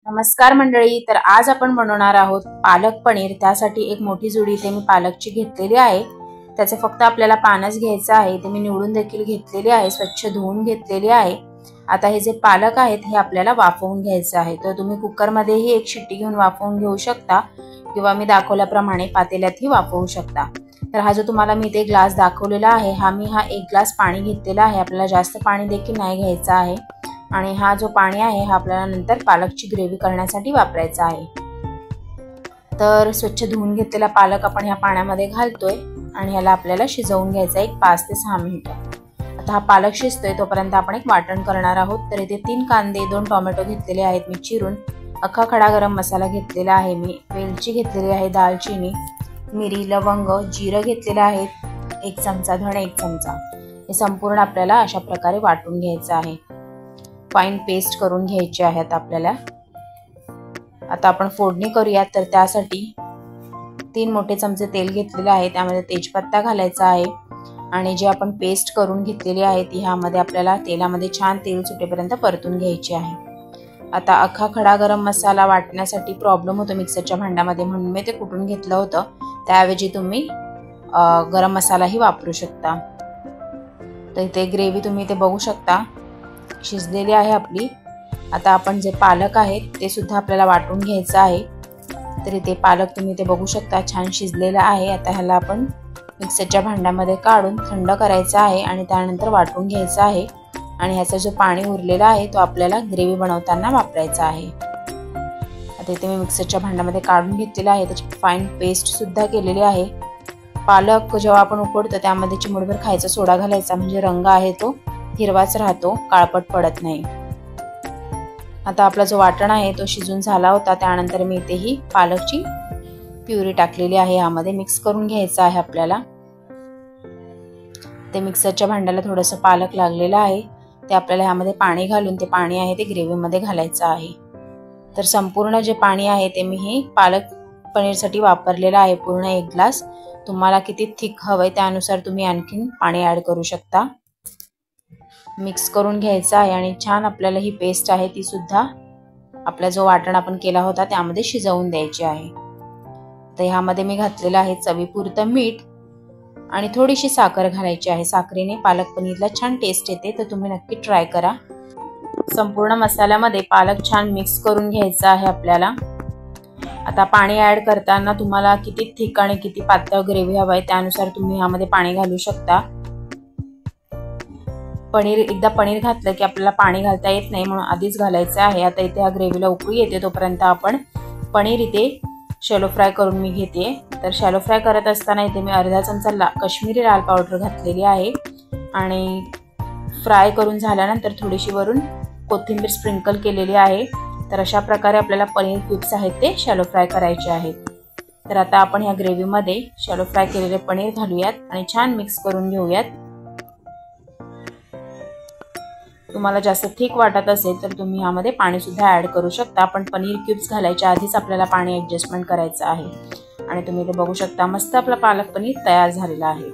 नमस्कार मंडळी, तर आज आपण बनवणार आहोत पालक पनीर। त्यासाठी एक मोठी जुडी इथे मी पालकची घेतलेली आहे। त्याचे फक्त आपल्याला पानच घ्यायचं आहे। ते मी निवडून देखील घेतलेली आहे, स्वच्छ धुवून घेतलेली आहे। आता हे जे पालक आहेत हे आपल्याला वाफवून घ्यायचं आहे। तर तुम्ही कुकर मध्येही एक शिट्टी घेऊन वाफवून घेऊ शकता किंवा मी दाखवल्याप्रमाणे पातेल्यातही वाफवू शकता। तर हा जो तुम्हाला मी इथे ग्लास दाखवलेला आहे हा एक ग्लास पाणी घेतलेला आहे। आपल्याला जास्त पाणी देखील नाही घ्यायचं आहे आणि हा जो पाणी आहे हा आपल्याला नंतर पालकची ग्रेव्ही करण्यासाठी वापरायचा आहे। तर स्वच्छ धुवून घेतलेला पालक आपण ह्या पाण्यामध्ये घालतोय आणि ह्याला आपल्याला शिजवून घ्यायचा एक 5 ते 6 मिनिटं। आता हा पालक शिजतोय तोपर्यंत आपण एक वाटण करणार आहोत। तर इथे 3 कांदे 2 टोमॅटो घेतलेले आहेत मी चिरून, अख्खा खडा गरम मसाला घेतलेला आहे मी, वेलची घेतलेली आहे, दालचिनी, मिरी, लवंग, जिरं घेतलेले आहेत, 1 चमचा धणे, 1 चमचा। हे संपूर्ण आपल्याला अशा प्रकारे वाटून घ्यायचं आहे, फाईन पेस्ट करून घ्यायची आहे आपल्याला। आता आपण फोडणी करूया। तर त्यासाठी 3 मोठे चमचे तेल घेतलेले आहे, त्यामध्ये तेजपत्ता घालायचा आहे आणि जे आपण पेस्ट करून घेतलेली आहे ती ह्यामध्ये आपल्याला तेलामध्ये छान तेल सुटेपर्यंत परतून घ्यायची आहे। आता अख्खा खडा गरम मसाला वाटण्यासाठी प्रॉब्लेम होतो मिक्सरच्या भांड्यामध्ये, म्हणून मी ते कुटून घेतलं होतं। त्याऐवजी तुम्ही गरम मसालाही वापरू शकता। तर इथे ग्रेव्ही तुम्ही इथे बघू शकता शिजलेली आहे आपली। आता आपण जे पालक आहेत ते सुद्धा आपल्याला वाटून घ्यायचं आहे। तर इथे पालक तुम्ही इथे बघू शकता छान शिजलेला आहे। आता ह्याला आपण मिक्सरच्या भांड्यामध्ये काढून थंड करायचं आहे आणि त्यानंतर वाटून घ्यायचं आहे आणि ह्याचा जो पाणी उरलेला आहे तो आपल्याला ग्रेव्ही बनवताना वापरायचा आहे। आता इथे मी मिक्सरच्या भांड्यामध्ये काढून घेतलेला आहे, त्याची फाईन पेस्ट सुद्धा केलेली आहे। पालक जेव्हा आपण उकडतो त्यामध्ये चिमूटभर खायचा सोडा घालायचा, म्हणजे रंग आहे तो हिरवाच राहतो, काळपट पडत नाही। आता आपला जो वाटण आहे तो शिजून झाला होता, त्यानंतर मी इथे ही पालकची प्युरी टाकलेली आहे, यामध्ये मिक्स करून घ्यायचं आहे आपल्याला। ते मिक्सरच्या भांड्याला थोडंसं पालक लागलेलं आहे, ते आपल्याला ह्यामध्ये पाणी घालून ते पाणी आहे ते ग्रेव्हीमध्ये घालायचं आहे। तर संपूर्ण जे पाणी आहे ते मी हे पालक पनीरसाठी वापरलेलं आहे, पूर्ण 1 ग्लास। तुम्हाला किती थिक हवंय त्यानुसार तुम्ही आणखीन पाणी ऍड करू शकता। मिक्स करून घ्यायचं आहे आणि छान आपल्याला ही पेस्ट आहे ती सुद्धा आपला जो वाटण आपण केला होता त्यामध्ये शिजवून द्यायची आहे। तर ह्यामध्ये मी घातलेलं आहे चवीपुरतं मीठ आणि थोडीशी साखर घालायची आहे। साखरेने पालक पनीरला छान टेस्ट येते, तर तुम्ही नक्की ट्राय करा। संपूर्ण मसाल्यामध्ये पालक छान मिक्स करून घ्यायचा आहे आपल्याला। आता पाणी ऍड करताना तुम्हाला किती थिक आणि किती पातळ ग्रेव्ही हवाय त्यानुसार तुम्ही ह्यामध्ये पाणी घालू शकता। एकदा पनीर घातलं की आपल्याला पाणी घालता येत नाही, म्हणून आधीच घालायचं आहे। आता इथे ह्या ग्रेव्हीला उकळी येते तोपर्यंत आपण पनीर इथे शॅलो फ्राय करून मी घेते। तर शॅलो फ्राय करत असताना इथे मी अर्धा चमचा काश्मीरी लाल पावडर घातलेली आहे आणि फ्राय करून झाल्यानंतर थोडीशी वरून कोथिंबीर स्प्रिंकल केलेली आहे। तर अशा प्रकारे आपल्याला पनीर क्यूब्स आहेत ते शॅलो फ्राय करायचे आहेत। तर आता आपण ह्या ग्रेव्हीमध्ये शॅलो फ्राय केलेले पनीर घालूयात आणि छान मिक्स करून घेऊयात। तुम्हाला जास्त थिक वाटत असेल तर तुम्ही ह्यामध्ये पाणी सुद्धा ऍड करू शकता, पण पनीर क्यूब्स घालायच्या आधीच आपल्याला पाणी ऍडजस्टमेंट करायचं आहे। आणि तुम्ही इथे बघू शकता मस्त आपला पालक पनीर तयार झालेला आहे।